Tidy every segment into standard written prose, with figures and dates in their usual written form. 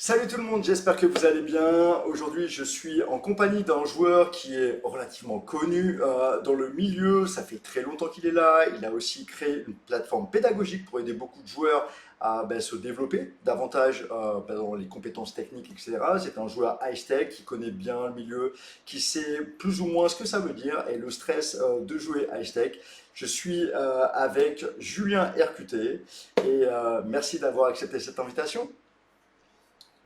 Salut tout le monde, j'espère que vous allez bien. Aujourd'hui, je suis en compagnie d'un joueur qui est relativement connu dans le milieu. Ça fait très longtemps qu'il est là. Il a aussi créé une plateforme pédagogique pour aider beaucoup de joueurs à se développer davantage dans les compétences techniques, etc. C'est un joueur high-tech qui connaît bien le milieu, qui sait plus ou moins ce que ça veut dire et le stress de jouer high-tech. Je suis avec Julien RQT et merci d'avoir accepté cette invitation.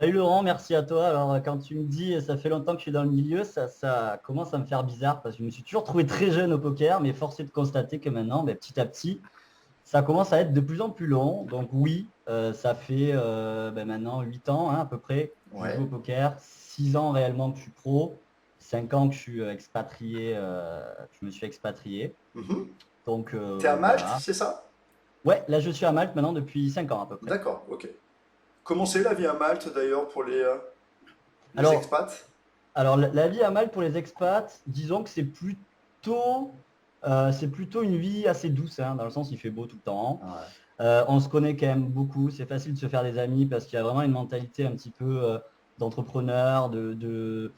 Salut Laurent, merci à toi. Alors, quand tu me dis ça fait longtemps que je suis dans le milieu, ça commence à me faire bizarre parce que je me suis toujours trouvé très jeune au poker, mais force est de constater que maintenant, petit à petit, ça commence à être de plus en plus long. Donc oui, ça fait maintenant 8 ans à peu près que je joue Ouais. au poker, 6 ans réellement que je suis pro, 5 ans que je suis expatrié, que je me suis expatrié. Mhm. Donc T'es à Malte, voilà. c'est ça? Ouais, là je suis à Malte maintenant depuis 5 ans à peu près. D'accord, ok. Comment c'est la vie à Malte d'ailleurs pour les Alors, expats? Alors, la vie à Malte pour les expats, disons que c'est plutôt une vie assez douce, hein, dans le sens où il fait beau tout le temps. Ouais. On se connaît quand même beaucoup. C'est facile de se faire des amis parce qu'il y a vraiment une mentalité un petit peu d'entrepreneurs, de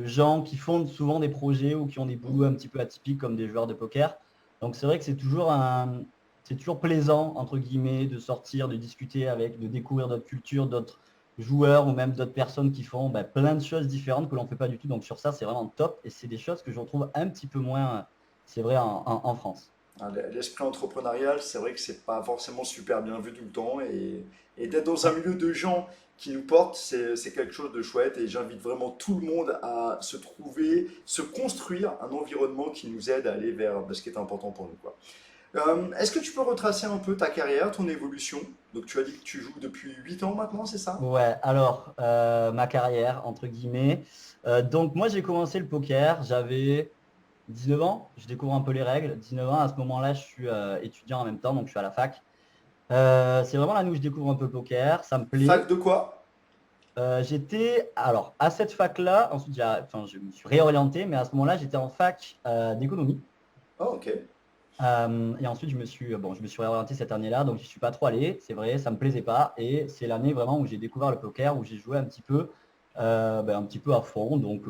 gens qui font souvent des projets ou qui ont des boulots un Mhm. petit peu atypiques comme des joueurs de poker. Donc, c'est vrai que c'est toujours plaisant, entre guillemets, de sortir, de discuter avec, de découvrir d'autres cultures, d'autres joueurs ou même d'autres personnes qui font plein de choses différentes que l'on ne fait pas du tout. Donc sur ça, c'est vraiment top et c'est des choses que je retrouve un petit peu moins, c'est vrai, en France. Ah, l'esprit entrepreneurial, c'est vrai que c'est pas forcément super bien vu tout le temps et d'être dans un Ouais. milieu de gens qui nous portent, c'est quelque chose de chouette et j'invite vraiment tout le monde à se trouver, se construire un environnement qui nous aide à aller vers ce qui est important pour nous, quoi. Est-ce que tu peux retracer un peu ta carrière, ton évolution? Donc tu as dit que tu joues depuis 8 ans maintenant, c'est ça? Ouais, alors, ma carrière, entre guillemets. Donc moi, j'ai commencé le poker, j'avais 19 ans, je découvre un peu les règles. 19 ans, à ce moment-là, je suis étudiant en même temps, donc je suis à la fac. C'est vraiment là où je découvre un peu le poker, ça me Fac plaît. de quoi? J'étais alors à cette fac-là, ensuite enfin, je me suis réorienté, mais à ce moment-là, j'étais en fac d'économie. Ah, ok. Et ensuite, je me suis réorienté cette année-là, donc je suis pas trop allé, c'est vrai, ça me plaisait pas. Et c'est l'année vraiment où j'ai découvert le poker, où j'ai joué un petit peu à fond. Donc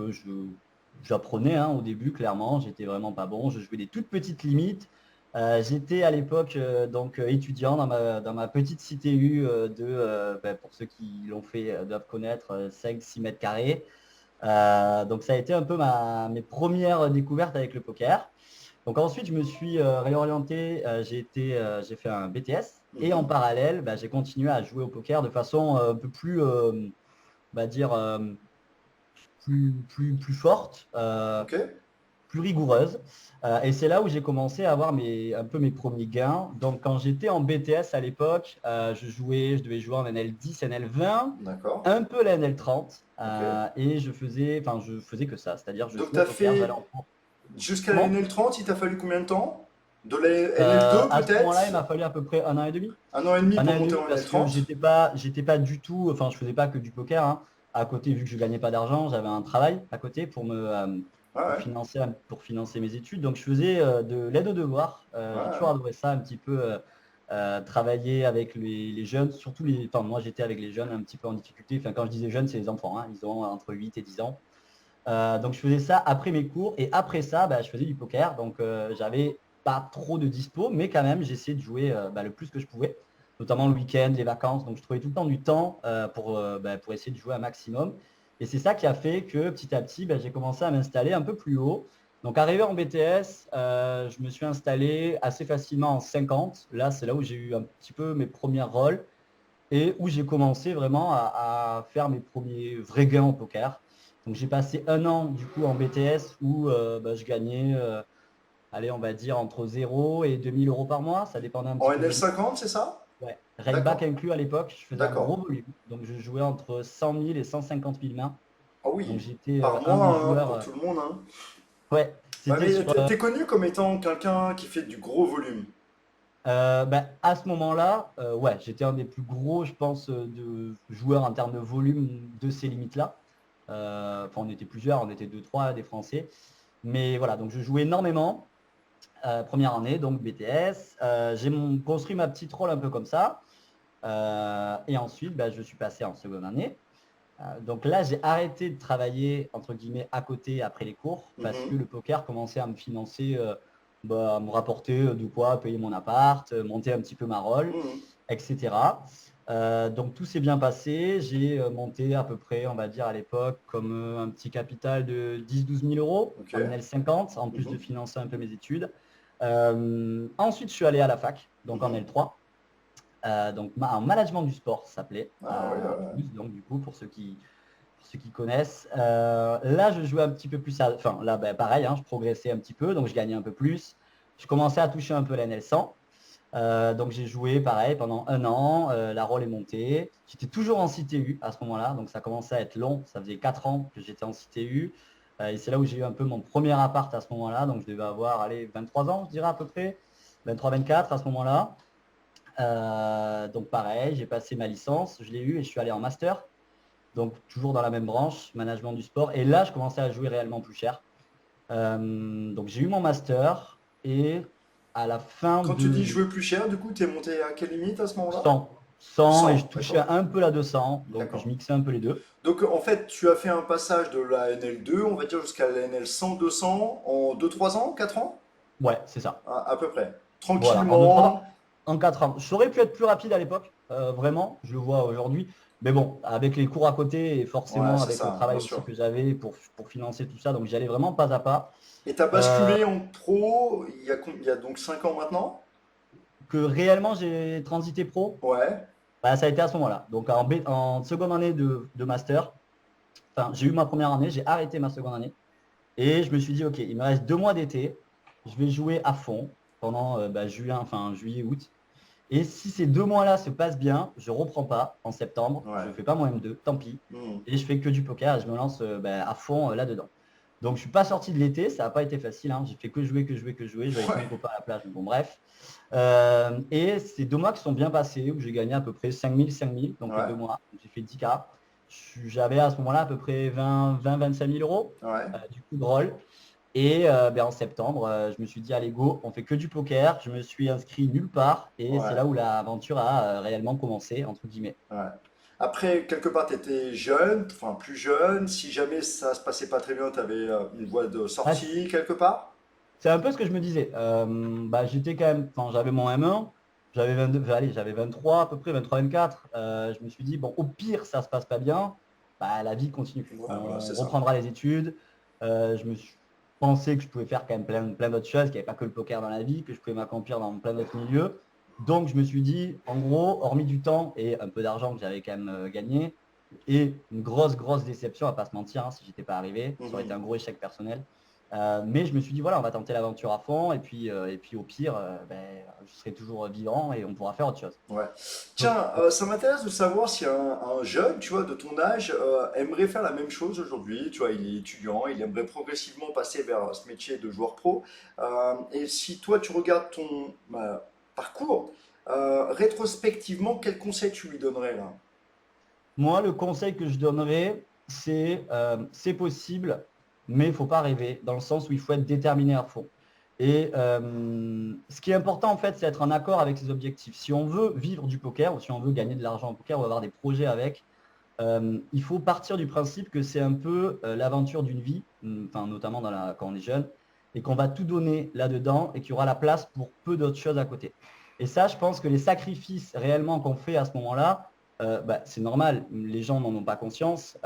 j'apprenais au début, clairement, j'étais vraiment pas bon. Je jouais des toutes petites limites. J'étais à l'époque étudiant dans ma petite CTU pour ceux qui l'ont fait doivent connaître, 5-6 mètres carrés. Donc ça a été un peu mes premières découvertes avec le poker. Donc ensuite, je me suis réorienté, j'ai fait un BTS et en Mhm. parallèle, j'ai continué à jouer au poker de façon un peu plus, on va dire, plus forte, Ok. plus rigoureuse. Et c'est là où j'ai commencé à avoir un peu mes premiers gains. Donc quand j'étais en BTS à l'époque, je devais jouer en NL10, NL20, D'accord. un peu la NL30, Ok. et je faisais que ça, c'est-à-dire je Donc jouais tu au as poker, j'allais fait en cours. jusqu'à la Comment? NL30, il t'a fallu combien de temps? De la NL2 À ce moment-là, il peut-être? m'a fallu à peu près un an et demi. Un an et demi Un an pour et monter demi en parce que NL30? j'étais pas du tout, enfin, je faisais pas que du poker, hein. À côté, vu que je gagnais pas d'argent, j'avais un travail à côté Ouais, pour ouais. financer mes études. Donc, je faisais de l'aide aux devoirs. Ouais, J'ai ouais. toujours adoré ça, un petit peu travailler avec les jeunes, surtout enfin, moi, j'étais avec les jeunes un petit peu en difficulté. Enfin, quand je disais jeunes, c'est les enfants, hein. Ils ont entre 8 et 10 ans. Donc je faisais ça après mes cours et après ça, je faisais du poker. Donc j'avais pas trop de dispo, mais quand même j'essayais de jouer le plus que je pouvais, notamment le week-end, les vacances. Donc je trouvais tout le temps du temps pour essayer de jouer un maximum. Et c'est ça qui a fait que petit à petit, j'ai commencé à m'installer un peu plus haut. Donc arrivé en BTS, je me suis installé assez facilement en 50. Là, c'est là où j'ai eu un petit peu mes premiers rôles et où j'ai commencé vraiment à faire mes premiers vrais gains au poker. Donc j'ai passé un an du coup en BTS où je gagnais, allez, on va dire entre 0 et 2 000 € par mois, ça dépendait un En petit peu du match. NL50, c'est ça? Ouais. Rakeback D'accord. inclus à l'époque, je faisais un D'accord. gros volume. Donc je jouais entre 100 000 et 150 000 mains. Ah Donc oui. j'étais Par un des mois, hein, joueurs. pour tout le monde, hein. Ouais, Ouais, c'était mais sur. t'es connu comme étant quelqu'un qui fait du gros volume. À ce moment-là, ouais, j'étais un des plus gros, je pense, de joueurs en termes de volume de ces limites-là. Enfin, on était plusieurs, on était deux, trois, des Français. Mais voilà, donc je jouais énormément. Première année, donc BTS. J'ai construit ma petite rôle un peu comme ça. Et ensuite, je suis passé en seconde année. Donc là, j'ai arrêté de travailler, entre guillemets, à côté après les cours parce que Mhm. le poker commençait à me financer, à me rapporter de quoi payer mon appart, monter un petit peu ma rôle, Mhm. etc. Donc tout s'est bien passé. J'ai monté à peu près, on va dire à l'époque, comme un petit capital de 10 000 à 12 000 € Ok. en L50, en plus de Mhm. financer un peu mes études. Ensuite, je suis allé à la fac, donc en Mhm. L3. Donc en management du sport, ça s'appelait, Ah oui, à Toulouse. Donc du coup, pour ceux qui connaissent, là, je jouais un petit peu plus. Enfin, là, ben, pareil, hein, je progressais un petit peu, donc je gagnais un peu plus. Je commençais à toucher un peu la NL100. Donc j'ai joué pareil pendant un an, la rôle est montée. J'étais toujours en CTU à ce moment-là, donc ça commençait à être long. Ça faisait 4 ans que j'étais en CTU. Et c'est là où j'ai eu un peu mon premier appart à ce moment-là. Donc je devais avoir allez, 23 ans, je dirais à peu près. 23-24 à ce moment-là. Donc pareil, j'ai passé ma licence, je l'ai eu et je suis allé en master. Donc toujours dans la même branche, management du sport. Et là, je commençais à jouer réellement plus cher. Donc j'ai eu mon master et à la fin Quand tu dis de jouer plus cher, du coup, t'es monté à quelle limite à ce moment-là? 100 et je 100, touchais d'accord. un peu la 200. Donc je D'accord. mixais un peu les deux. Donc en fait, tu as fait un passage de la NL2, on va dire, jusqu'à la NL 100-200 en 2-3 ans, 4 ans? Ouais, c'est ça. À peu près. Voilà, en 2-3 ans, Tranquillement. en 4 ans. Ça aurait pu être plus rapide à l'époque, vraiment, je le vois aujourd'hui. Mais bon, avec les cours à côté et Ouais, forcément c'est avec le ça, bien travail aussi sûr. que j'avais pour financer tout ça, donc j'y allais vraiment pas à pas. Et t'as Euh, basculé en pro il y a donc 5 ans maintenant? que réellement j'ai transité pro, Ouais. bah, ça a été à ce moment-là. Donc en seconde année de master, enfin j'ai eu ma première année, j'ai arrêté ma seconde année et je me suis dit, ok, il me reste 2 mois d'été, je vais jouer à fond pendant juillet, août. Et si ces 2 mois-là se passent bien, je ne reprends pas en septembre, je Ouais. ne fais pas mon M2, tant pis. Hmm. Et je fais que du poker et je me lance à fond là-dedans. Donc je ne suis pas sorti de l'été, ça n'a pas été facile, hein. J'ai fait que jouer, que jouer, que jouer. Je vais avec Ouais. mon copain à la plage, mais bon bref. Et ces 2 mois qui sont bien passés, où j'ai gagné à peu près 5 000, donc les Ouais. 2 mois. Donc, j'ai fait 10K. J'avais à ce moment-là à peu près 20-25 000 € Ouais. du coup de rôle. Et en septembre, je me suis dit, allez, go, on fait que du poker. Je me suis inscrit nulle part et c'est Ouais. là où l'aventure a réellement commencé, entre guillemets. Ouais. Après, quelque part, tu étais jeune, enfin plus jeune. Si jamais ça se passait pas très bien, tu avais une voie de Ah, sortie quelque part? c'est un peu ce que je me disais. J'étais quand même, enfin, j'avais mon M1, j'avais 22, allez, j'avais 23 à peu près, 23-24. Je me suis dit, bon, au pire, ça se passe pas bien, bah, la vie continue. Ouais, voilà, On c'est ça. reprendra les études. Je me suis pensé que je pouvais faire quand même plein d'autres choses, qu'il n'y avait pas que le poker dans la vie, que je pouvais m'accomplir dans plein d'autres milieux. Donc, je me suis dit, en gros, hormis du temps et un peu d'argent que j'avais quand même gagné, et une grosse, grosse déception, à pas se mentir, hein, si j'étais pas arrivé, ça aurait été Mhm. un gros échec personnel. Mais je me suis dit, voilà, on va tenter l'aventure à fond, et puis au pire, je serai toujours vivant et on pourra faire autre chose. Ouais. Donc, Tiens, ça m'intéresse de savoir si un jeune, tu vois, de ton âge, aimerait faire la même chose aujourd'hui. Tu vois, il est étudiant, il aimerait progressivement passer vers ce métier de joueur pro. Et si toi, tu regardes ton parcours, rétrospectivement, quel conseil tu lui donnerais là? moi, le conseil que je donnerais, c'est possible, mais il ne faut pas rêver, dans le sens où il faut être déterminé à fond. Et ce qui est important, en fait, c'est être en accord avec ses objectifs. Si on veut vivre du poker ou si on veut gagner de l'argent au poker ou avoir des projets avec, il faut partir du principe que c'est un peu l'aventure d'une vie, enfin, notamment quand on est jeune, et qu'on va tout donner là-dedans et qu'il y aura la place pour peu d'autres choses à côté. Et ça, je pense que les sacrifices réellement qu'on fait à ce moment-là, c'est normal, les gens n'en ont pas conscience,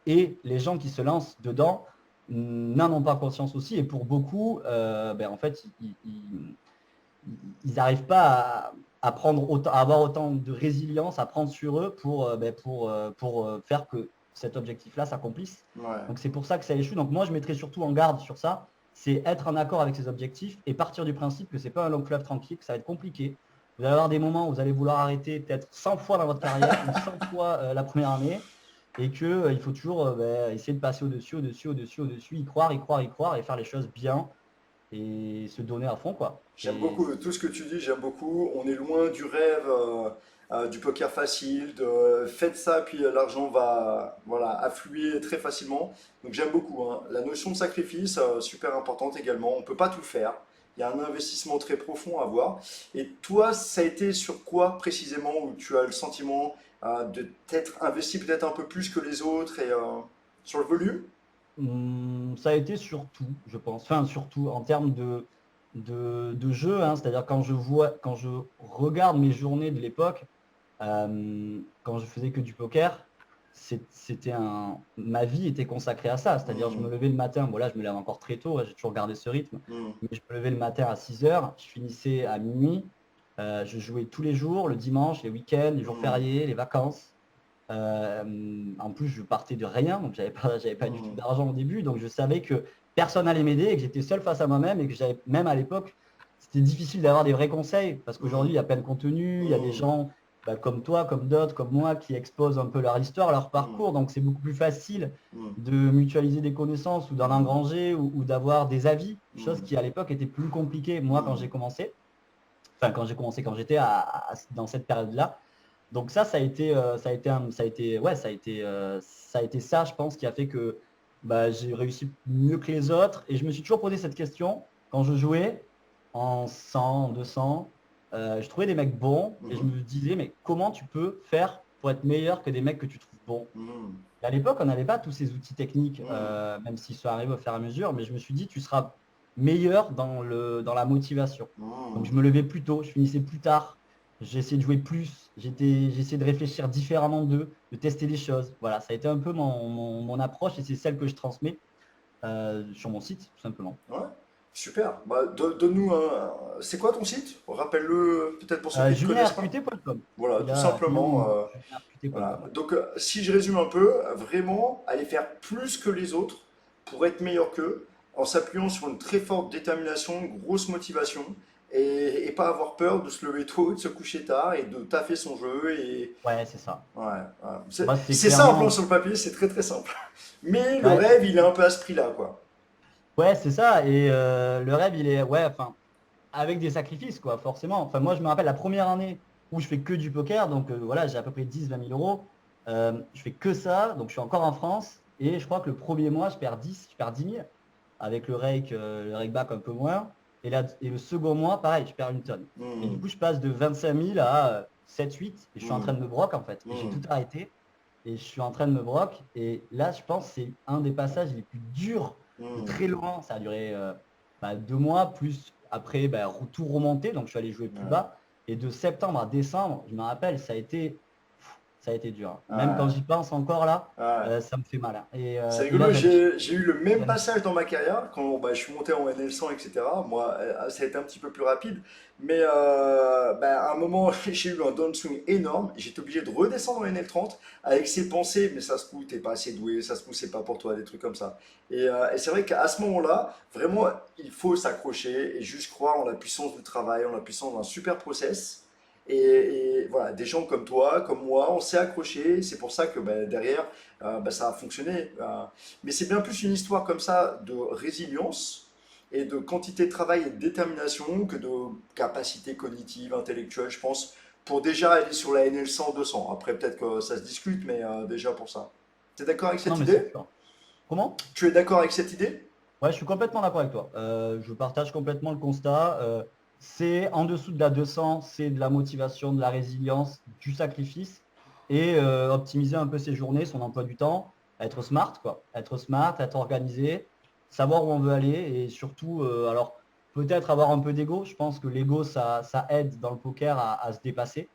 et les gens qui se lancent dedans n'en ont pas conscience aussi. Et pour beaucoup, en fait, ils n'arrivent pas à prendre autant, à avoir autant de résilience à prendre sur eux pour faire que cet objectif-là s'accomplisse. Ouais. Donc c'est pour ça que ça échoue. Donc moi, je mettrais surtout en garde sur ça. C'est être en accord avec ses objectifs et partir du principe que c'est pas un long fleuve tranquille, que ça va être compliqué. Vous allez avoir des moments où vous allez vouloir arrêter peut-être 100 fois dans votre carrière ou 100 fois la première année et que il faut toujours essayer de passer au-dessus, au-dessus, au-dessus, au-dessus, y croire, y croire, y croire et faire les choses bien et se donner à fond, quoi. J'aime beaucoup tout ce que tu dis, j'aime beaucoup. On est loin du rêve du poker facile, de faites ça, puis l'argent va voilà, affluer très facilement. Donc j'aime beaucoup, hein. La notion de sacrifice, super importante également. On ne peut pas tout faire. il y a un investissement très profond à avoir. Et toi, ça a été sur quoi précisément où tu as le sentiment de t'être investi peut-être un peu plus que les autres et sur le volume? Ça a été surtout, je pense, enfin surtout en termes de jeu, hein, c'est-à-dire quand je regarde mes journées de l'époque, quand je faisais que du poker, ma vie était consacrée à ça. C'est-à-dire, je me Hmm, levais le matin, bon là, je me lève encore très tôt, hein, j'ai toujours gardé ce rythme, hmm, mais je me levais le matin à 6 heures, je finissais à minuit, je jouais tous les jours, le dimanche, les week-ends, les jours hmm, fériés, les vacances. En plus, je partais de rien, donc j'avais pas du tout hmm, d'argent au début, donc je savais que personne allait m'aider et que j'étais seul face à moi-même et que j'avais, même à l'époque, c'était difficile d'avoir des vrais conseils parce hmm, qu'aujourd'hui, il y a plein de contenu, il y a des hmm, gens comme toi, comme d'autres, comme moi, qui exposent un peu leur histoire, leur hmm, parcours, donc c'est beaucoup plus facile hmm, de mutualiser des connaissances ou d'en hmm, engranger ou d'avoir des avis, chose hmm, qui à l'époque était plus compliquée, moi, quand hmm, j'ai commencé, quand j'étais dans cette période-là. Donc ça a été ça, je pense, qui a fait que j'ai réussi mieux que les autres. Et je me suis toujours posé cette question quand je jouais en 100, en 200. Je trouvais des mecs bons et je hmm, me disais, mais comment tu peux faire pour être meilleur que des mecs que tu trouves bons? hmm, Et à l'époque, on n'avait pas tous ces outils techniques, hmm, même s'ils sont arrivés au fur et à mesure, mais je me suis dit, tu seras meilleur dans la motivation. Donc hmm. je me levais plus tôt, je finissais plus tard, j'essayais de jouer plus, j'essayais de réfléchir différemment d'eux, de tester des choses. Voilà, ça a été un peu mon approche et c'est celle que je transmets sur mon site, tout simplement. Ouais, super. Bah, donne-nous un. C'est quoi ton site? Rappelle-le peut-être pour ceux qui ne connaissent pas. JulienRQT.com. Voilà, tout Il a mon simplement. nom, JulienRQT.com. Voilà. Ouais. Donc, si je résume un peu, vraiment, aller faire plus que les autres pour être meilleur qu'eux, en s'appuyant sur une très forte détermination, une grosse motivation, et pas avoir peur de se lever tôt, de se coucher tard, et de taffer son jeu. Et Ouais, c'est ça. ouais, ouais. C'est Moi, c'est c'est simple hein, clairement. sur le papier, c'est très très simple. Mais le Ouais, rêve, il est un peu à ce prix-là, quoi. ouais, c'est ça. Et le rêve, il est, ouais, enfin, avec des sacrifices, quoi, forcément. Enfin, moi, je me rappelle la première année où je fais que du poker, donc voilà, j'ai à peu près 10 000 à 20 000 euros. Je fais que ça, donc je suis encore en France. Et je crois que le premier mois, je perds 10 000 avec le rake back un peu moins. Et le second mois, pareil, je perds une tonne. Et du Hmm, coup, je passe de 25 000 à 7, 8 et je suis en hmm, train de me broc, en fait. Et j'ai tout hmm. arrêté et je suis en train de me broc. Et là, je pense que c'est un des passages les plus durs de Hmm, très loin. Ça a duré 2 mois, plus après tout remonter. Donc, je suis allé jouer plus ouais, bas. Et de septembre à décembre, je me rappelle, ça a été dur, hein. Même quand ouais, j'y pense encore là, ouais. ça me fait mal, hein. C'est Et là, rigolo, j'ai eu le même passage dans ma carrière quand bah, je suis monté en NL100, etc. Moi, ça a été un petit peu plus rapide, mais bah, à un moment, j'ai eu un downswing énorme. J'étais obligé de redescendre en NL30 avec ces pensées, mais ça se trouve, t'es pas assez doué, ça se trouve, c'est pas pour toi, des trucs comme ça. Et c'est vrai qu'à ce moment-là, vraiment, il faut s'accrocher et juste croire en la puissance du travail, en la puissance d'un super process. Et voilà, des gens comme toi, comme moi, on s'est accroché. C'est pour ça que bah, derrière, bah, ça a fonctionné. Mais c'est bien plus une histoire comme ça de résilience et de quantité de travail et de détermination que de capacité cognitive, intellectuelle, je pense, pour déjà aller sur la NL 100-200. Après, peut-être que ça se discute, mais déjà pour ça. Tu es d'accord avec Non, cette mais c'est idée? sûr. Comment? Tu es d'accord avec cette idée? Ouais, je suis complètement d'accord avec toi. Je partage complètement le constat. C'est en dessous de la 200, c'est de la motivation, de la résilience, du sacrifice et optimiser un peu ses journées, son emploi du temps, être smart, quoi. Être smart, être organisé, savoir où on veut aller et surtout, alors peut-être avoir un peu d'ego. Je pense que l'ego, ça aide dans le poker à se dépasser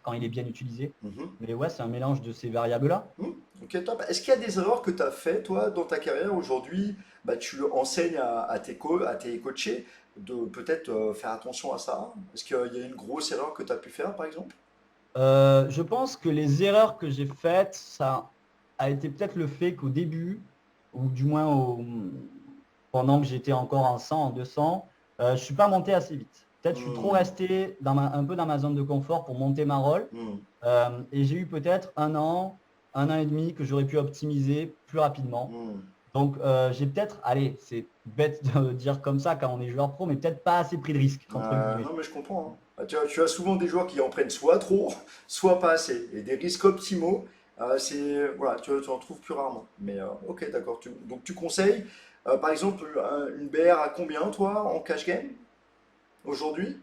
quand il est bien utilisé. Mhm. Mais ouais, c'est un mélange de ces variables-là. Hmm, ok, top. Est-ce qu'il y a des erreurs que tu as fait, toi, dans ta carrière aujourd'hui? Bah, tu enseignes à tes coachés de peut-être faire attention à ça. Est-ce qu'il y a une grosse erreur que tu as pu faire, par exemple? Je pense que les erreurs que j'ai faites, ça a été peut-être le fait qu'au début, ou du moins pendant que j'étais encore en 100, en 200, je ne suis pas monté assez vite. Peut-être je suis trop Hmm, resté un peu dans ma zone de confort pour monter ma rôle. hmm, Et j'ai eu peut-être un an et demi que j'aurais pu optimiser plus rapidement. hmm. Donc j'ai peut-être, allez, c'est bête de dire comme ça quand on est joueur pro, mais peut-être pas assez pris de risques, entre guillemets. Non, mais je comprends, hein. Tu as souvent des joueurs qui en prennent soit trop, soit pas assez. Et des risques optimaux, voilà, tu en trouves plus rarement. Mais ok, d'accord. Donc tu conseilles. Par exemple, une BR à combien, toi, en cash game, aujourd'hui?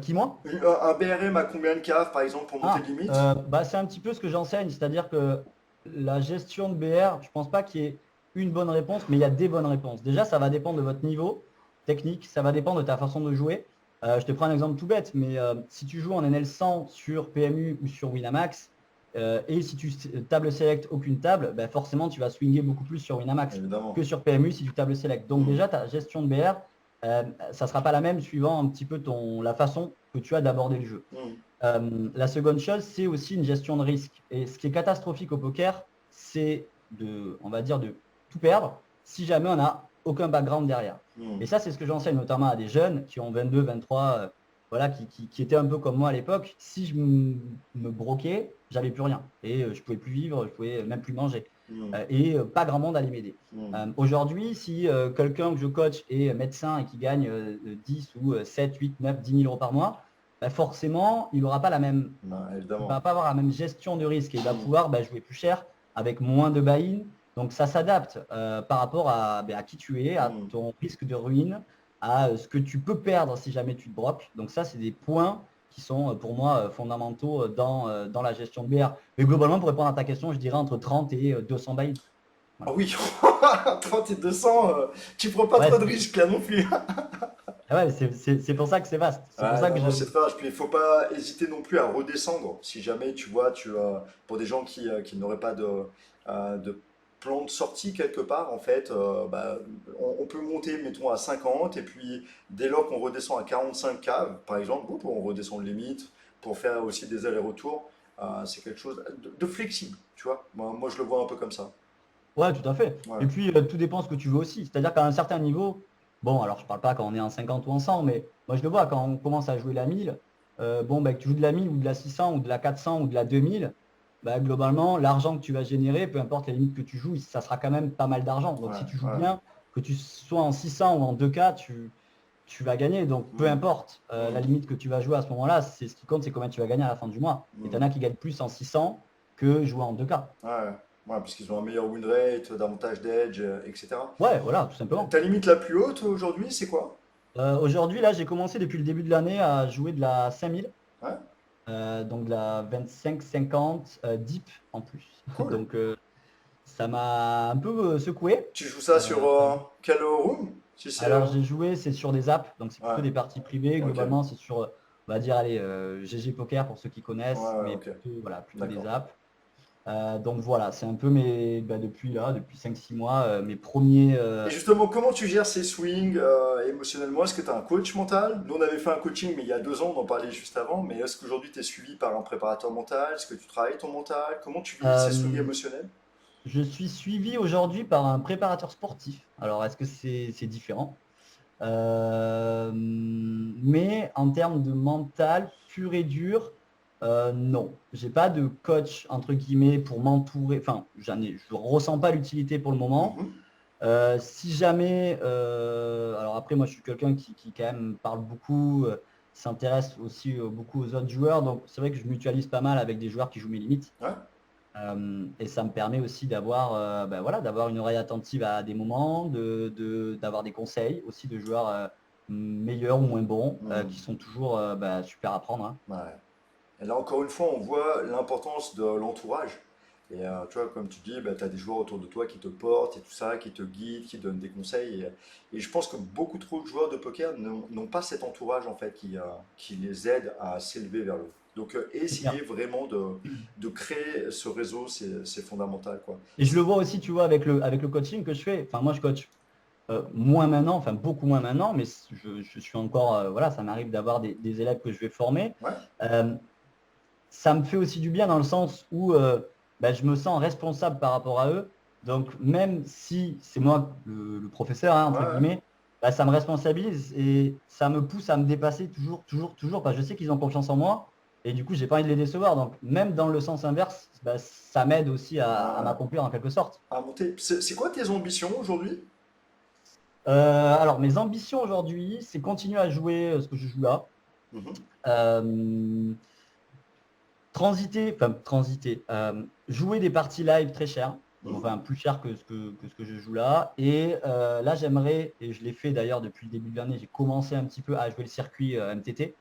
Qui moi? Un BRM à combien de caves, par exemple, pour monter de Ah, limite? bah, c'est un petit peu ce que j'enseigne, c'est-à-dire que la gestion de BR, je pense pas qu'il y ait une bonne réponse, mais il y a des bonnes réponses. Déjà, ça va dépendre de votre niveau technique, ça va dépendre de ta façon de jouer. Je te prends un exemple tout bête, mais si tu joues en NL 100 sur PMU ou sur Winamax, et si tu table select aucune table, bah, forcément tu vas swinger beaucoup plus sur Winamax que Évidemment. sur PMU si tu table select. Donc Hmm. déjà, ta gestion de BR, ça ne sera pas la même suivant un petit peu la façon que tu as d'aborder le jeu. Hmm. La seconde chose, c'est aussi une gestion de risque. Et ce qui est catastrophique au poker, c'est on va dire, de tout perdre si jamais on n'a aucun background derrière. Hmm. Et ça, c'est ce que j'enseigne notamment à des jeunes qui ont 22, 23, voilà, qui étaient un peu comme moi à l'époque. Si je me broquais, j'avais plus rien. Et je pouvais plus vivre, je pouvais même plus manger. Hmm. Pas grand monde allait m'aider. Hmm. Aujourd'hui, si quelqu'un que je coach est médecin et qui gagne 10 ou 7, 8, 9, 10 000 euros par mois, bah, forcément, il n'aura pas la même, Non, il va évidemment. pas avoir la même gestion de risque et il va Hmm. pouvoir bah, jouer plus cher avec moins de buy-in. Donc ça s'adapte par rapport à qui tu es, à Hmm. ton risque de ruine, à ce que tu peux perdre si jamais tu te broques. Donc ça, c'est des points qui sont pour moi fondamentaux dans la gestion de BR. Mais globalement, pour répondre à ta question, je dirais entre 30 et 200 buy-in. Ah Voilà. oui, 30 et 200, tu prends pas Ouais, trop de risques là non plus. ouais, c'est pour ça que c'est vaste. C'est pour Ah, ça non, que non, je. c'est très vache. Puis il faut pas hésiter non plus à redescendre. Si jamais tu vois, pour des gens qui n'auraient pas de plan de sortie quelque part, en fait, bah, on peut monter, mettons, à 50, et puis dès lors qu'on redescend à 45 caves, par exemple, on redescend le limite pour faire aussi des allers-retours. C'est quelque chose de flexible, tu vois. Moi, je le vois un peu comme ça. Ouais, tout à fait. Ouais. Et puis, tout dépend ce que tu veux aussi. C'est-à-dire qu'à un certain niveau, bon, alors je parle pas quand on est en 50 ou en 100, mais moi je le vois quand on commence à jouer la 1000, bon, bah, que tu joues de la 1000 ou de la 600 ou de la 400 ou de la 2000, bah, globalement, l'argent que tu vas générer, peu importe les limites que tu joues, ça sera quand même pas mal d'argent. Donc Ouais, si tu joues ouais. bien, que tu sois en 600 ou en 2K, tu vas gagner. Donc peu Hmm, importe la hmm, limite que tu vas jouer à ce moment-là, c'est ce qui compte, c'est combien tu vas gagner à la fin du mois. Et tu en hmm. as qui gagnent plus en 600 que jouer en 2K. Ouais, ouais, parce qu'ils ont un meilleur win rate, davantage d'edge, etc. Ouais, voilà, tout simplement. Ta limite la plus haute aujourd'hui, c'est quoi? Aujourd'hui, là, j'ai commencé depuis le début de l'année à jouer de la 5000, Ouais, donc de la 25-50 deep en plus. cool. Donc, ça m'a un peu secoué. Tu joues ça sur Euh, quel room? Si c'est. alors, j'ai joué, c'est sur des apps, donc c'est plutôt Ouais, des parties privées. ok. Globalement, c'est sur, on va dire, allez, GG Poker pour ceux qui Ouais, connaissent, ouais, mais ok. plutôt, voilà, plutôt des D'accord. apps. Donc voilà, c'est un peu depuis 5-6 mois, mes premiers. Et justement, comment tu gères ces swings émotionnellement? Est-ce que tu as un coach mental? Nous, on avait fait un coaching, mais il y a 2 ans, on en parlait juste avant. Mais est-ce qu'aujourd'hui, tu es suivi par un préparateur mental? Est-ce que tu travailles ton mental? Comment tu vis ces swings euh, émotionnels? je suis suivi aujourd'hui par un préparateur sportif. Alors, est-ce que c'est différent? Mais en termes de mental pur et dur, non. J'ai pas de coach entre guillemets pour m'entourer. Enfin, je ressens pas l'utilité pour le moment. Mhm. Si jamais, alors après moi je suis quelqu'un qui quand même parle beaucoup, s'intéresse aussi beaucoup aux autres joueurs. Donc c'est vrai que je mutualise pas mal avec des joueurs qui jouent mes limites. Ouais. Et ça me permet aussi d'avoir ben voilà, d'avoir une oreille attentive à des moments, d'avoir des conseils aussi de joueurs meilleurs ou moins bons, Hmm. qui sont toujours ben, super à prendre, hein. Ouais. Et là, encore une fois, on voit l'importance de l'entourage. Et tu vois, comme tu dis, tu as des joueurs autour de toi qui te portent et tout ça, qui te guident, qui te donnent des conseils. Et je pense que beaucoup trop de joueurs de poker n'ont pas cet entourage en fait qui les aide à s'élever vers le haut. Donc, C'est essayer clair. vraiment de créer ce réseau, c'est fondamental, quoi. Et je le vois aussi, tu vois, avec le coaching que je fais. Enfin, moi, je coach moins maintenant, enfin beaucoup moins maintenant, mais je suis encore, voilà, ça m'arrive d'avoir des élèves que je vais former. Ouais, Euh, Ça me fait aussi du bien dans le sens où ben, je me sens responsable par rapport à eux. Donc, même si c'est moi le professeur, hein, ouais, entre ouais. guillemets, ben, ça me responsabilise et ça me pousse à me dépasser toujours, toujours, toujours, parce que je sais qu'ils ont confiance en moi et du coup, j'ai pas envie de les décevoir. Donc, même dans le sens inverse, ben, ça m'aide aussi à Ouais. m'accomplir en quelque sorte. À monter. C'est quoi tes ambitions aujourd'hui? Alors, mes ambitions aujourd'hui, c'est continuer à jouer ce que je joue là. Mhm. Transiter, jouer des parties live très chères. enfin plus cher que ce que je joue là. Et là, j'aimerais, et je l'ai fait d'ailleurs depuis le début de l'année, j'ai commencé un petit peu à jouer le circuit MTT,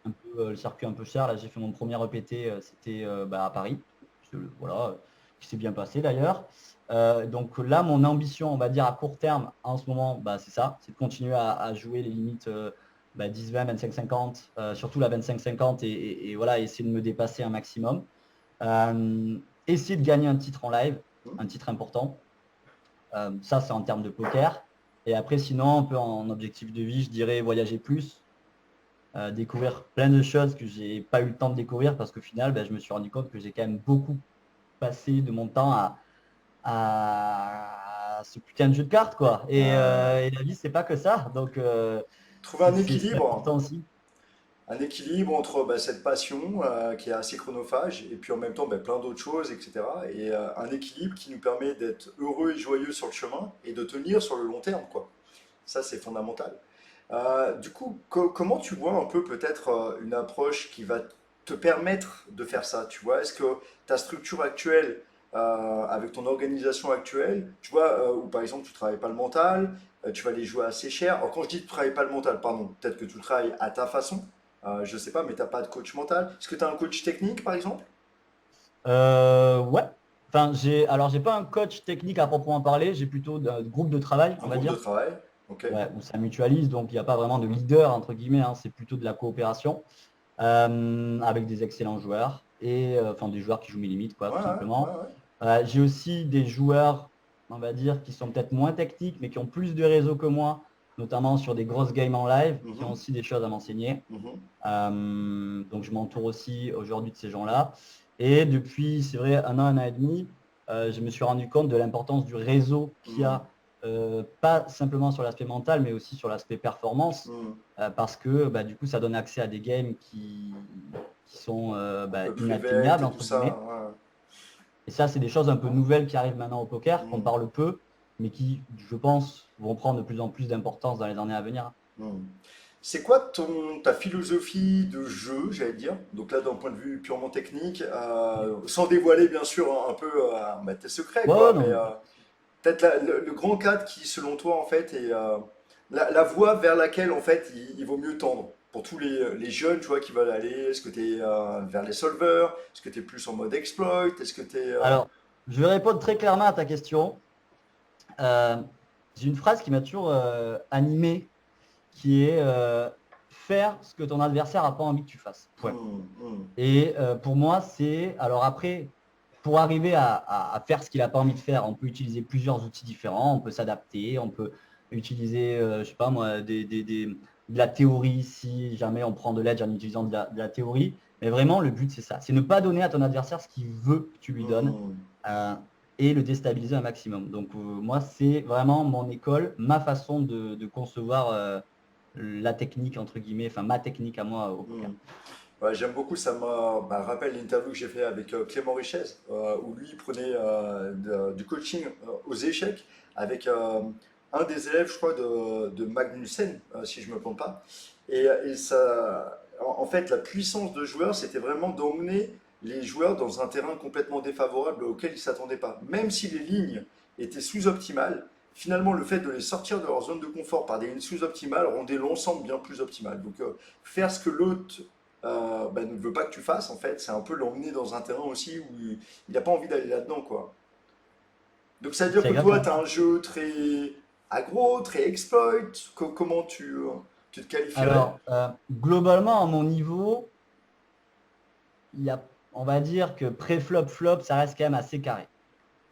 un peu, le circuit un peu cher. Là, j'ai fait mon premier EPT, c'était à Paris. Voilà, qui s'est bien passé d'ailleurs. Donc là, mon ambition, on va dire à court terme, en ce moment, c'est ça, c'est de continuer à jouer les limites 10-20, 25-50, surtout la 25-50 et voilà, essayer de me dépasser un maximum. Essayer de gagner un titre en live, un titre important. Ça, c'est en termes de poker. Et après, sinon, un peu en objectif de vie, je dirais voyager plus, découvrir plein de choses que j'ai pas eu le temps de découvrir parce qu'au final, je me suis rendu compte que j'ai quand même beaucoup passé de mon temps à ce putain de jeu de cartes, quoi. Et la vie, c'est pas que ça. Donc, Trouver un c'est équilibre. important aussi. Un équilibre entre cette passion qui est assez chronophage et puis en même temps plein d'autres choses, etc. Et un équilibre qui nous permet d'être heureux et joyeux sur le chemin et de tenir sur le long terme, quoi. Ça, c'est fondamental. Du coup, comment tu vois un peu peut-être une approche qui va te permettre de faire ça? Tu vois, est-ce que ta structure actuelle, avec ton organisation actuelle, tu vois, où par exemple tu travailles pas le mental, tu vas les jouer assez cher. Alors quand je dis tu travailles pas le mental, pardon, peut-être que tu le travailles à ta façon, je sais pas, mais t'as pas de coach mental. Est-ce que tu as un coach technique par exemple? Ouais. Enfin, alors j'ai pas un coach technique à proprement parler, j'ai plutôt de groupe de travail, Un on va groupe de dire. travail? Ok. Ouais, où ça mutualise, donc il n'y a pas vraiment de leader entre guillemets, hein, c'est plutôt de la coopération avec des excellents joueurs et enfin des joueurs qui jouent mes limites, quoi, Ouais, tout ouais, ouais, simplement. ouais. J'ai aussi des joueurs, on va dire, qui sont peut-être moins techniques, mais qui ont plus de réseau que moi, notamment sur des grosses games en live, qui ont Mhm, aussi des choses à m'enseigner. mhm, Donc je m'entoure aussi aujourd'hui de ces gens-là. Et depuis, c'est vrai, un an et demi, je me suis rendu compte de l'importance du réseau qu'il y mhm, a, pas simplement sur l'aspect mental, mais aussi sur l'aspect performance, mhm. parce que du coup, ça donne accès à des games qui sont Un peu private inatteignables, et tout entre ça. guillemets. Ouais. Et ça, c'est des choses un peu nouvelles qui arrivent maintenant au poker, qu'on Mhm, parle peu, mais qui, je pense, vont prendre de plus en plus d'importance dans les années à venir. mhm. C'est quoi ta philosophie de jeu, j'allais dire? Donc là, d'un point de vue purement technique, sans dévoiler bien sûr un peu tes secrets, Ouais, ouais, quoi, mais non. peut-être le grand cadre qui, selon toi, en fait, est la voie vers laquelle, en fait, il vaut mieux tendre. Pour tous les jeunes, tu vois, qui veulent aller, est-ce que tu es vers les solvers? Est-ce que tu es plus en mode exploit? Est-ce que tu es... Alors, je vais répondre très clairement à ta question. Euh, j'ai une phrase qui m'a toujours animé, qui est faire ce que ton adversaire n'a pas envie que tu fasses. Point. Et pour moi, c'est... Alors après, pour arriver à faire ce qu'il n'a pas envie de faire, on peut utiliser plusieurs outils différents, on peut s'adapter, on peut utiliser, je sais pas moi, de la théorie, si jamais on prend de l'edge en utilisant de la théorie. Mais vraiment, le but, c'est ça. C'est ne pas donner à ton adversaire ce qu'il veut que tu lui donnes euh, et le déstabiliser un maximum. Donc moi, c'est vraiment mon école, ma façon de concevoir la technique, entre guillemets, enfin ma technique à moi au poker. Ouais, j'aime beaucoup, ça me rappelle l'interview que j'ai fait avec Clément Richez, où lui il prenait du coaching aux échecs avec un des élèves, je crois, de Magnussen, si je ne me trompe pas. Et ça, en fait, la puissance de joueur, c'était vraiment d'emmener les joueurs dans un terrain complètement défavorable auquel ils ne s'attendaient pas. Même si les lignes étaient sous-optimales, finalement, le fait de les sortir de leur zone de confort par des lignes sous-optimales rendait l'ensemble bien plus optimal. Donc, faire ce que l'autre ne veut pas que tu fasses, en fait, c'est un peu l'emmener dans un terrain aussi où il n'a pas envie d'aller là-dedans, quoi. Donc ça veut dire C'est que toi, exactement tu as ça. un jeu très agro, très exploit. Comment tu te qualifierais? Alors, globalement, à mon niveau, il y a, on va dire que pré-flop, flop, ça reste quand même assez carré.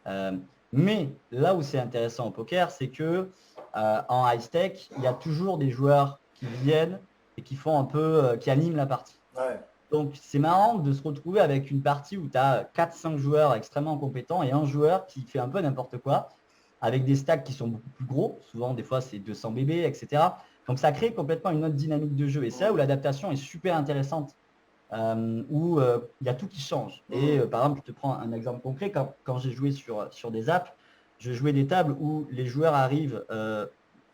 Euh, mais là où c'est intéressant au poker, c'est que en high stake, il y a toujours des joueurs qui viennent et qui font un peu, qui animent la partie. Ouais. Donc, c'est marrant de se retrouver avec une partie où tu as 4-5 joueurs extrêmement compétents et un joueur qui fait un peu n'importe quoi, avec des stacks qui sont beaucoup plus gros. Souvent, des fois, c'est 200 bébés, etc. Donc, ça crée complètement une autre dynamique de jeu. Et c'est là où Mm, l'adaptation est super intéressante, où il y a tout qui change. Et mm, par exemple, je te prends un exemple concret. Quand j'ai joué sur des apps, je jouais des tables où les joueurs arrivent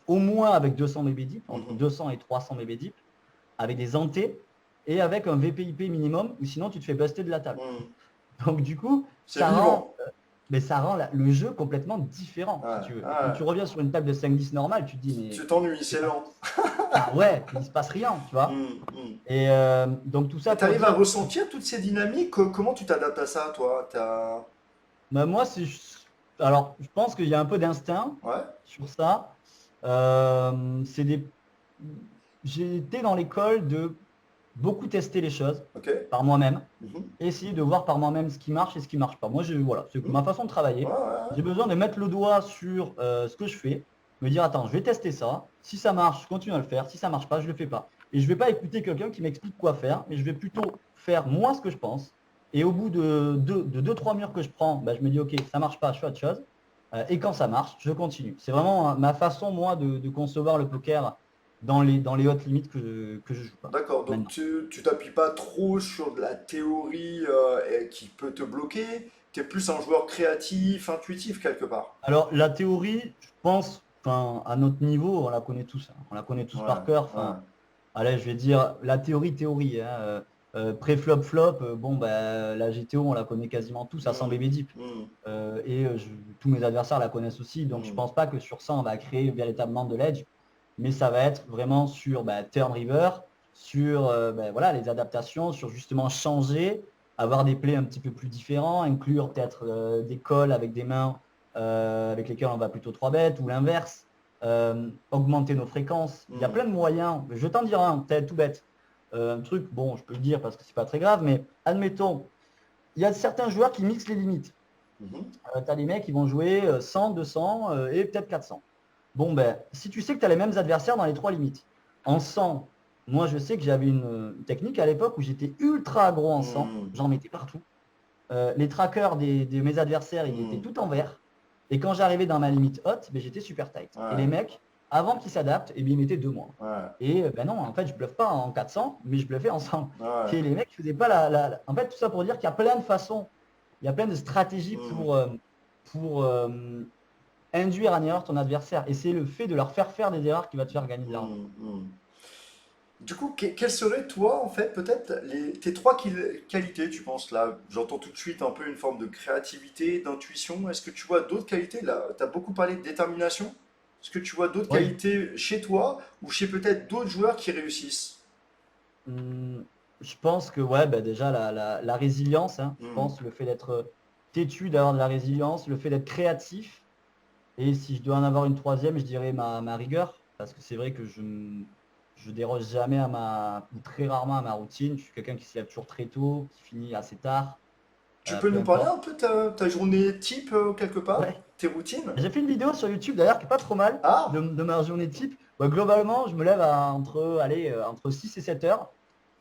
au moins avec 200 bébés deep, entre mhm, 200 et 300 bébés deep, avec des antés et avec un VPIP minimum, ou sinon tu te fais buster de la table. mm. Donc du coup, C'est ça rend, vivant. mais ça rend le jeu complètement différent, si Ouais, tu veux. Et quand ouais. tu reviens sur une table de 5-10 normale, tu te dis, Tu mais t'ennuies, c'est c'est pas... lent. Enfin, ouais, il se passe rien, tu vois. Mm. Et donc tout ça Et pour t'arrives à dire, ressentir toutes ces dynamiques? Comment tu t'adaptes à ça, toi? bah, moi, alors, je pense qu'il y a un peu d'instinct Ouais, sur ça. C'est des... J'ai été dans l'école de beaucoup tester les choses ok. par moi-même, Mhm. essayer de voir par moi-même ce qui marche et ce qui marche pas. Moi, voilà, c'est Mhm. ma façon de Ouais, travailler. ouais, J'ai besoin de mettre le doigt sur ce que je fais, me dire, attends, je vais tester ça. Si ça marche, je continue à le faire. Si ça marche pas, je le fais pas. Et je vais pas écouter quelqu'un qui m'explique quoi faire, mais je vais plutôt faire moi ce que je pense. Et au bout de deux, trois murs que je prends, bah, je me dis, OK, ça marche pas, je fais autre chose. Et quand ça marche, je continue. C'est vraiment ma façon, moi, de concevoir le poker dans les hautes limites que je joue pas d'accord. Donc maintenant. tu t'appuies pas trop sur de la théorie qui peut te bloquer. T'es plus un joueur créatif, intuitif quelque part. Alors, la théorie, je pense, enfin, à notre niveau, on la connaît tous, hein. On la connaît tous Ouais, par cœur. ouais. Enfin, allez, je vais dire la théorie, hein. Pré-flop, flop, bon, bah, la GTO, on la connaît quasiment tous à 100 Mm, BB deep. mm, Et tous mes adversaires la connaissent aussi. Donc, je mm, pense pas que sur ça, on va créer véritablement de l'edge. Mais ça va être vraiment sur bah, turn river, sur bah, voilà, les adaptations, sur justement changer, avoir des plays un petit peu plus différents, inclure peut-être des calls avec des mains avec lesquelles on va plutôt 3 bêtes ou l'inverse, augmenter nos fréquences. Il y a mm, plein de moyens. Je vais t'en dire un, peut-être tout bête. Un truc, bon, je peux le dire parce que c'est pas très grave, mais admettons, il y a certains joueurs qui mixent les limites. mhm, Tu as des mecs qui vont jouer 100, 200 et peut-être 400. Bon, ben, si tu sais que tu as les mêmes adversaires dans les trois limites, en 100, moi je sais que j'avais une technique à l'époque où j'étais ultra aggro en 100, mm, j'en mettais partout. Les trackers de mes adversaires, ils étaient mm. tout en vert. Et quand j'arrivais dans ma limite haute, ben, j'étais super tight. Et les Ouais, mecs, avant qu'ils s'adaptent, eh bien, ils mettaient 2 mois. ouais, Et ben non, en fait, je bluffe pas en 400, mais je bluffais en 100. ouais. Et les mecs, ils faisaient pas En fait, tout ça pour dire qu'il y a plein de façons, il y a plein de stratégies Mm, pour induire en erreur ton adversaire. Et c'est le fait de leur faire faire des erreurs qui va te faire gagner de l'argent. mm, mm. Du coup, quelles seraient, toi, en fait, peut-être tes trois qualités, tu penses, là? J'entends tout de suite un peu une forme de créativité, d'intuition. Est-ce que tu vois d'autres qualités? Là, tu as beaucoup parlé de détermination. Est-ce que tu vois d'autres Oui, qualités chez toi ou chez peut-être d'autres joueurs qui réussissent? je pense que ouais, bah déjà la résilience, hein, je Hmm, pense le fait d'être têtu, d'avoir de la résilience, le fait d'être créatif. Et si je dois en avoir une troisième, je dirais ma rigueur, parce que c'est vrai que je déroge jamais ou très rarement à ma routine. Je suis quelqu'un qui se lève toujours très tôt, qui finit assez tard, Tu peux peu nous parler importe. un peu de ta journée type, quelque part? Ouais. Tes routines? J'ai fait une vidéo sur YouTube d'ailleurs qui est pas trop mal Ah! de ma journée type. Bah, globalement, je me lève entre 6 et 7 heures.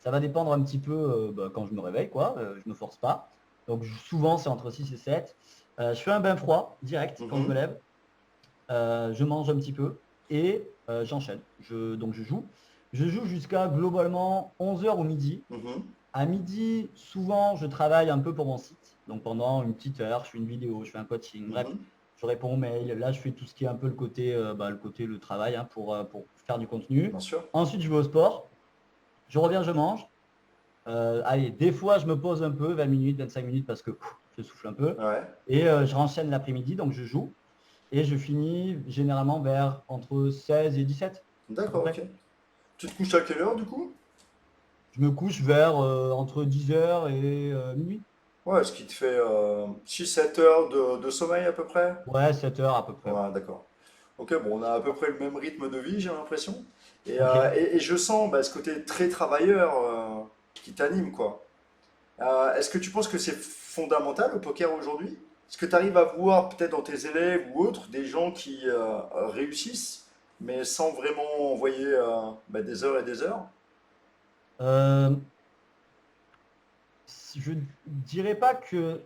Ça va dépendre un petit peu bah, quand je me réveille, quoi. Je me force pas. Donc souvent c'est entre 6 et 7. Je fais un bain froid direct quand je me Mhm, lève. Je mange un petit peu et j'enchaîne. Donc je joue. Je joue jusqu'à globalement 11 heures au midi. mhm, À midi, souvent, je travaille un peu pour mon site. Donc pendant une petite heure, je fais une vidéo, je fais un coaching. Bref, mhm, je réponds aux mails. Là, je fais tout ce qui est un peu le travail hein, pour faire du contenu. bien sûr. Ensuite, je vais au sport. Je reviens, je mange. Allez, des fois, je me pose un peu, 20 minutes, 25 minutes parce que je souffle un peu. Ouais. Et je renchaîne l'après-midi, donc je joue. Et je finis généralement vers entre 16 et 17 à peu D'accord, ok. près. Tu te couches à quelle heure, du coup? Je me couche vers entre 10 heures et minuit. Ouais, ce qui te fait 6-7 heures de sommeil à peu près? Ouais, 7 heures à peu près, ouais. Ouais, d'accord. Ok, bon, on a à peu près le même rythme de vie, j'ai l'impression. Ok. Et je sens bah, ce côté très travailleur qui t'anime, quoi. Est-ce que tu penses que c'est fondamental au poker aujourd'hui? Est-ce que tu arrives à voir peut-être dans tes élèves ou autres des gens qui réussissent, mais sans vraiment envoyer bah, des heures et des heures? Euh, je ne dirais pas que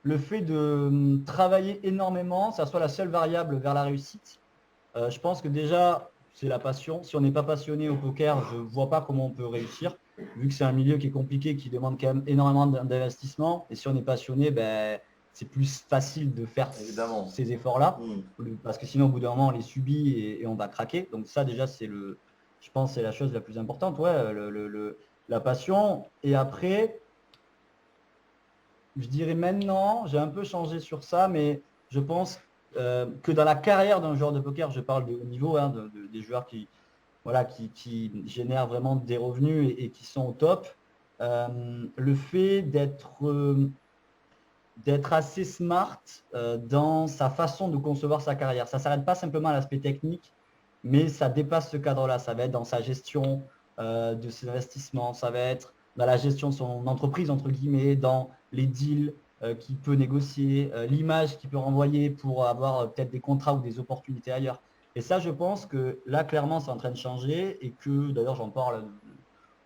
le fait de travailler énormément, ça soit la seule variable vers la réussite. Je pense que déjà, c'est la passion. Si on n'est pas passionné au poker, je ne vois pas comment on peut réussir, vu que c'est un milieu qui est compliqué, qui demande quand même énormément d'investissement. Et si on est passionné, ben, c'est plus facile de faire Évidemment. ces efforts-là, Hmm. parce que sinon, au bout d'un moment, on les subit et on va craquer. Donc ça, déjà, je pense, que c'est la chose la plus importante, ouais, la passion. Et après, je dirais maintenant, j'ai un peu changé sur ça, mais je pense que dans la carrière d'un joueur de poker, je parle de haut niveau, hein, des joueurs qui, voilà, qui génèrent vraiment des revenus et qui sont au top, le fait d'être assez smart dans sa façon de concevoir sa carrière. Ça ne s'arrête pas simplement à l'aspect technique, mais ça dépasse ce cadre-là. Ça va être dans sa gestion de ses investissements, ça va être dans la gestion de son entreprise, entre guillemets, dans les deals qu'il peut négocier, l'image qu'il peut renvoyer pour avoir peut-être des contrats ou des opportunités ailleurs. Et ça, je pense que là, clairement, c'est en train de changer et que, d'ailleurs, j'en parle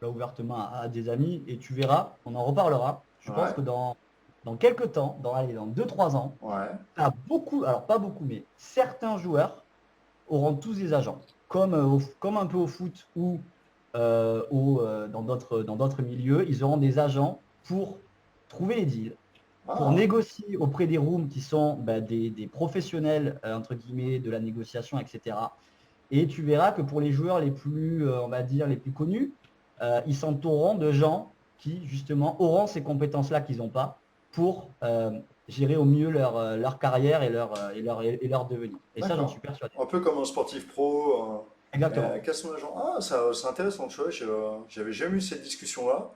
là ouvertement à des amis et tu verras, on en reparlera. Je pense Ouais, que dans quelques temps, dans 2-3 ans, ouais. tu as beaucoup, alors pas beaucoup, mais certains joueurs auront tous des agents, comme un peu au foot ou dans d'autres milieux, ils auront des agents pour trouver les deals, pour Ah, négocier auprès des rooms qui sont des professionnels, entre guillemets, de la négociation, etc. Et tu verras que pour les joueurs les plus, on va dire, les plus connus, ils s'entoureront de gens qui, justement, auront ces compétences-là qu'ils n'ont pas pour gérer au mieux leur carrière et leur devenir. Et ça, j'en d'accord. suis persuadé. Un peu comme un sportif pro, Exactement. quels sont les gens? Ah, ça, c'est intéressant, tu vois, j'avais jamais eu cette discussion-là.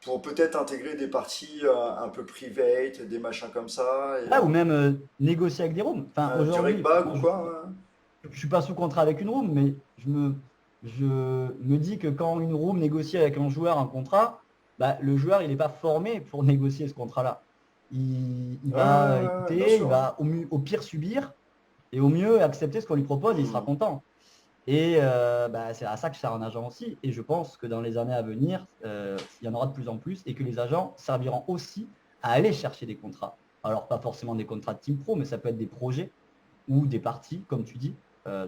Pour peut-être intégrer des parties un peu private, des machins comme ça, et, Ah, ou même négocier avec des rooms. Enfin, du aujourd'hui, rec-back moi, ou quoi? je suis pas sous contrat avec une room, mais je me dis que quand une room négocie avec un joueur un contrat, bah, le joueur, il n'est pas formé pour négocier ce contrat-là. Il va Bien écouter, il sûr. va au pire subir et au mieux accepter ce qu'on lui propose et il sera Hmm. content. Et bah, c'est à ça que sert un agent aussi. Et je pense que dans les années à venir, il y en aura de plus en plus et que les agents serviront aussi à aller chercher des contrats. Alors, pas forcément des contrats de team pro, mais ça peut être des projets ou des parties, comme tu dis.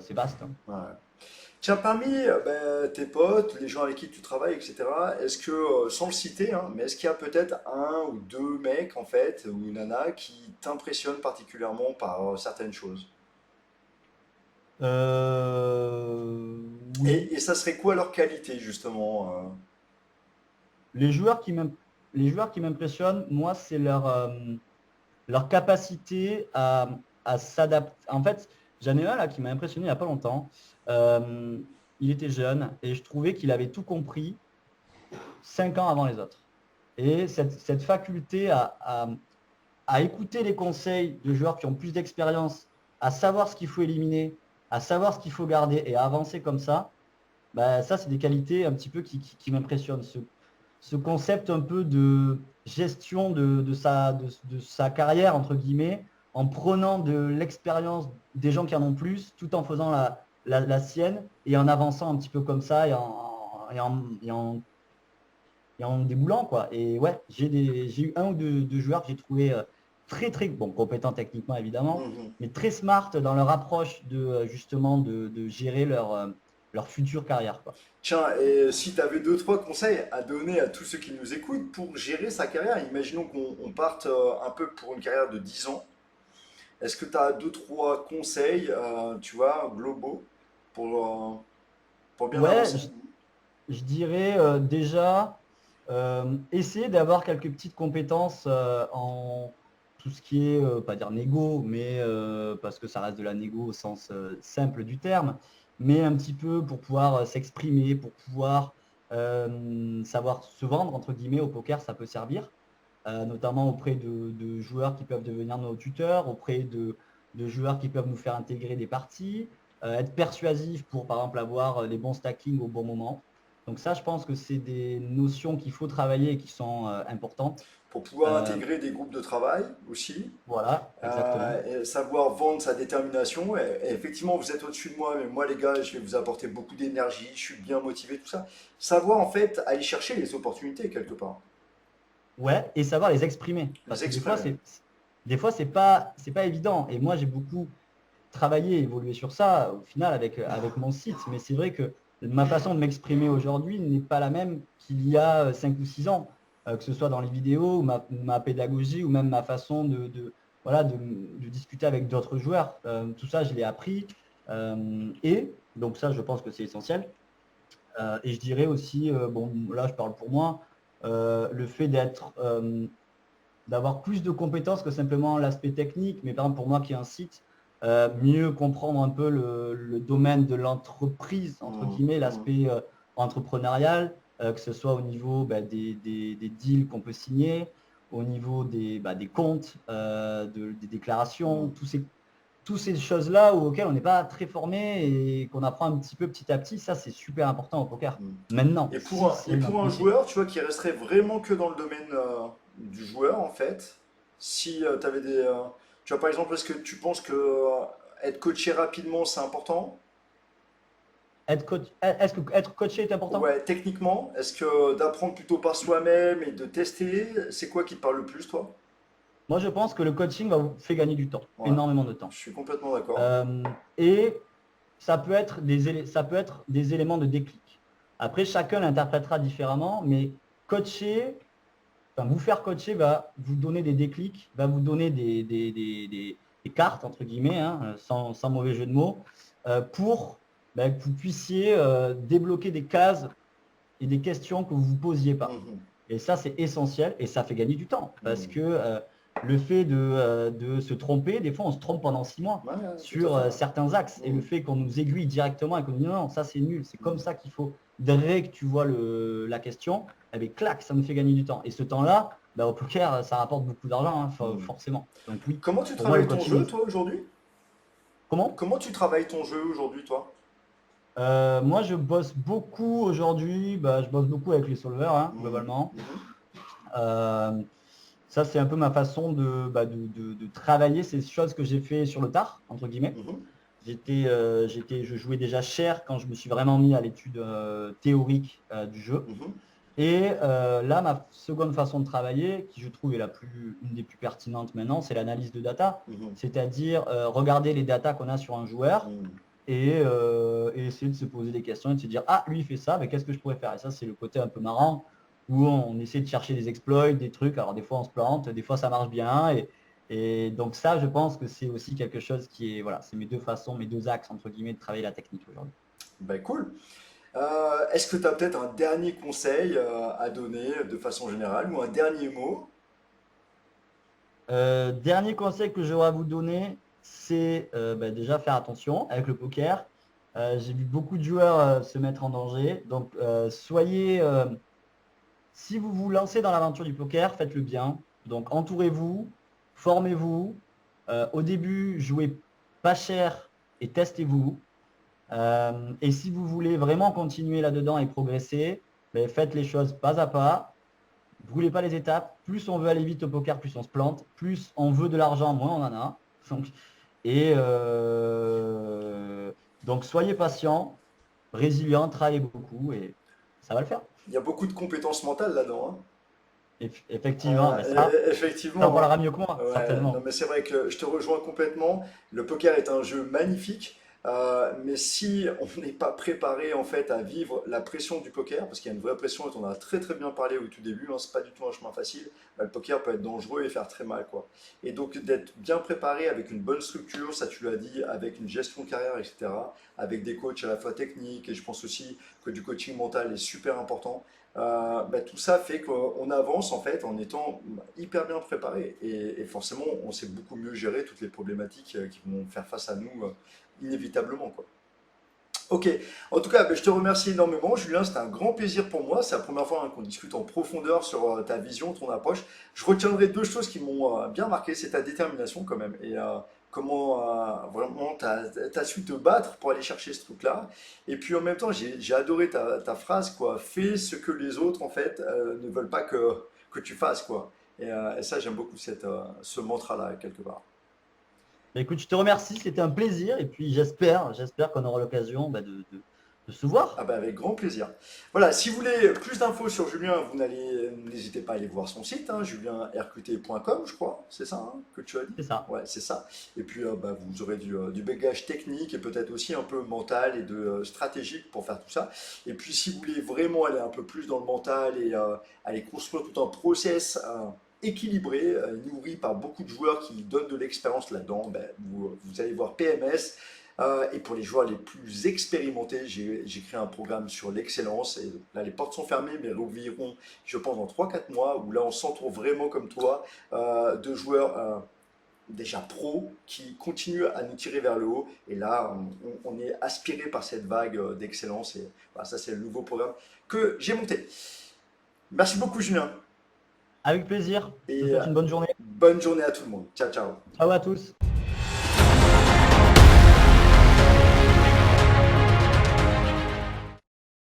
C'est vaste, hein. Ouais. Tiens, parmi tes potes, les gens avec qui tu travailles, etc., est-ce que, sans le citer, hein, mais est-ce qu'il y a peut-être un ou deux mecs, en fait, ou une nana, qui t'impressionnent particulièrement par certaines choses? Oui, Et ça serait quoi leur qualité, justement? les joueurs qui m'im- les joueurs qui m'impressionnent, moi, c'est leur capacité à s'adapter. En fait, j'en ai un là qui m'a impressionné il n'y a pas longtemps. Euh, il était jeune et je trouvais qu'il avait tout compris 5 ans avant les autres. Et cette faculté à écouter les conseils de joueurs qui ont plus d'expérience, à savoir ce qu'il faut éliminer, à savoir ce qu'il faut garder et à avancer comme ça, bah, ça, c'est des qualités un petit peu qui m'impressionnent. Ce concept un peu de gestion de sa carrière, entre guillemets, en prenant de l'expérience des gens qui en ont plus, tout en faisant la sienne et en avançant un petit peu comme ça et en déboulant, quoi. Et ouais, j'ai eu un ou deux joueurs que j'ai trouvé très, très, bon, compétents techniquement, évidemment, Mhm. mais très smart dans leur approche justement, de gérer leur future carrière, quoi. Tiens, et si tu avais deux, trois conseils à donner à tous ceux qui nous écoutent pour gérer sa carrière, imaginons qu'on parte un peu pour une carrière de 10 ans. Est-ce que tu as deux, trois conseils, tu vois, globaux pour, euh, pour bien Ouais, avancer? je dirais déjà essayer d'avoir quelques petites compétences en tout ce qui est, pas dire négo, mais parce que ça reste de la négo au sens simple du terme, mais un petit peu pour pouvoir s'exprimer, pour pouvoir savoir se vendre, entre guillemets, au poker, ça peut servir, notamment auprès de joueurs qui peuvent devenir nos tuteurs, auprès de joueurs qui peuvent nous faire intégrer des parties, être persuasif pour, par exemple, avoir les bons stacking au bon moment. Donc ça, je pense que c'est des notions qu'il faut travailler et qui sont importantes. Pour pouvoir Euh, intégrer des groupes de travail aussi, voilà, exactement. et savoir vendre sa détermination. Et effectivement, vous êtes au-dessus de moi, mais moi, les gars, je vais vous apporter beaucoup d'énergie, je suis bien motivé, tout ça. Savoir en fait aller chercher les opportunités quelque part, Ouais, et savoir les exprimer. les Parce que exprimer. des fois, c'est pas évident. Et moi, j'ai beaucoup travaillé, évolué sur ça, au final, avec mon site. Mais c'est vrai que ma façon de m'exprimer aujourd'hui n'est pas la même qu'il y a 5 ou 6 ans, que ce soit dans les vidéos, ou ma pédagogie, ou même ma façon voilà, de discuter avec d'autres joueurs. Tout ça, je l'ai appris. Et donc ça, je pense que c'est essentiel. Et je dirais aussi, bon, là, je parle pour moi, le fait d'être d'avoir plus de compétences que simplement l'aspect technique. Mais par exemple, pour moi qui ai un site, mieux comprendre un peu le domaine de l'entreprise, entre guillemets, l'aspect entrepreneurial, que ce soit au niveau des deals qu'on peut signer, au niveau des comptes, des déclarations, toutes ces choses-là auxquelles on n'est pas très formé et qu'on apprend un petit peu petit à petit. Ça, c'est super important au poker. Maintenant, Et si et c'est pour notre un métier. joueur, tu vois, qui resterait vraiment que dans le domaine du joueur, en fait, si tu avais des. Tu vois, par exemple, est-ce que tu penses que être coaché rapidement, c'est important? Est-ce que être coaché est important? Ouais, techniquement, est-ce que d'apprendre plutôt par soi-même et de tester, c'est quoi qui te parle le plus, toi? Moi, je pense que le coaching va vous faire gagner du temps, Ouais, énormément de je temps. suis complètement d'accord. Et ça peut être des éléments de déclic. Après, chacun l'interprétera différemment, mais coacher, enfin, vous faire coacher va vous donner des déclics, va vous donner des cartes, entre guillemets, hein, sans mauvais jeu de mots, pour que vous puissiez débloquer des cases et des questions que vous ne vous posiez pas. Mhm, Et ça, c'est essentiel et ça fait gagner du temps parce mhm. que le fait de se tromper, des fois, on se trompe pendant 6 mois Ouais, ouais, tout à sur fait. certains axes. Et le Mhm, fait qu'on nous aiguille directement et qu'on nous dit non, non, ça c'est nul, c'est comme mhm. ça qu'il faut. Dès que tu vois la question, eh bien, clac, ça me fait gagner du temps. Et ce temps-là, au poker, ça rapporte beaucoup d'argent, hein, Mhm. forcément. Donc oui, Comment tu pour moi, le travailles ton jeu, coaching. toi, aujourd'hui? Comment? Comment tu travailles ton jeu aujourd'hui, toi? Moi, je bosse beaucoup aujourd'hui, je bosse beaucoup avec les solvers, hein, Mhm, globalement. mhm, Euh, Ça, c'est un peu ma façon de travailler ces choses que j'ai fait sur le tard, entre guillemets. mhm, Je jouais déjà cher quand je me suis vraiment mis à l'étude théorique du jeu. mhm, Et là, ma seconde façon de travailler, qui je trouve est une des plus pertinentes maintenant, c'est l'analyse de data. mhm, C'est-à-dire regarder les datas qu'on a sur un joueur mhm. et essayer de se poser des questions et de se dire, ah, lui, il fait ça, mais qu'est-ce que je pourrais faire? Et ça, c'est le côté un peu marrant où on essaie de chercher des exploits, des trucs. Alors, des fois, on se plante, des fois, ça marche bien. Et donc, ça, je pense que c'est aussi quelque chose qui est, voilà, c'est mes deux façons, mes deux axes, entre guillemets, de travailler la technique aujourd'hui. Ben cool. Est-ce que tu as peut-être un dernier conseil à donner de façon générale ou un dernier mot? Dernier conseil que j'aurais à vous donner, c'est déjà faire attention avec le poker. J'ai vu beaucoup de joueurs se mettre en danger. Donc, si vous vous lancez dans l'aventure du poker, faites-le bien. Donc, entourez-vous, formez-vous. Au début, jouez pas cher et testez-vous. Et si vous voulez vraiment continuer là-dedans et progresser, faites les choses pas à pas. Brûlez pas les étapes. Plus on veut aller vite au poker, plus on se plante. Plus on veut de l'argent, moins on en a. Donc, et donc soyez patient, résilient, travaillez beaucoup et ça va le faire. Il y a beaucoup de compétences mentales là-dedans, Effectivement, hein. ça en Effectivement, hein. parlera mieux que moi, Ouais, non, certainement. mais c'est vrai que je te rejoins complètement. Le poker est un jeu magnifique, mais si on n'est pas préparé en fait à vivre la pression du poker, parce qu'il y a une vraie pression, et on en a très très bien parlé au tout début, hein, c'est pas du tout un chemin facile, le poker peut être dangereux et faire très mal, quoi. Et donc d'être bien préparé avec une bonne structure, ça tu l'as dit, avec une gestion de carrière, etc., avec des coachs à la fois techniques, et je pense aussi que du coaching mental est super important. Tout ça fait qu'on avance en fait en étant hyper bien préparé et forcément on sait beaucoup mieux gérer toutes les problématiques qui vont faire face à nous inévitablement, quoi. Ok, en tout cas je te remercie énormément Julien, c'était un grand plaisir pour moi, c'est la première fois hein, qu'on discute en profondeur sur ta vision, ton approche. Je retiendrai deux choses qui m'ont bien marqué, c'est ta détermination quand même et comment vraiment tu as su te battre pour aller chercher ce truc-là. Et puis en même temps j'ai adoré ta phrase, quoi, fais ce que les autres en fait ne veulent pas que tu fasses, quoi. Et ça j'aime beaucoup ce mantra-là quelque part. Écoute, je te remercie, c'était un plaisir et puis j'espère qu'on aura l'occasion de se Ah voir. bah avec grand plaisir. Voilà, si vous voulez plus d'infos sur Julien, n'hésitez pas à aller voir son site, hein, julienrqt.com, je crois, c'est ça hein, que tu as dit? C'est ça. Ouais, c'est ça. Et puis vous aurez du bagage technique et peut-être aussi un peu mental et stratégique pour faire tout ça. Et puis si vous voulez vraiment aller un peu plus dans le mental et aller construire tout un process équilibré, nourri par beaucoup de joueurs qui donnent de l'expérience là-dedans, vous allez voir PMS. Et pour les joueurs les plus expérimentés, j'ai créé un programme sur l'excellence. Et là, les portes sont fermées, mais elles ouvriront, je pense, dans 3 4 mois, où là, on s'entoure vraiment comme toi, de joueurs déjà pros qui continuent à nous tirer vers le haut. Et là, on est aspiré par cette vague d'excellence. Et voilà, ça, c'est le nouveau programme que j'ai monté. Merci beaucoup, Julien. Avec plaisir. Je te Et souhaite une bonne journée. bonne journée à tout le monde. Ciao, ciao. Ciao à tous.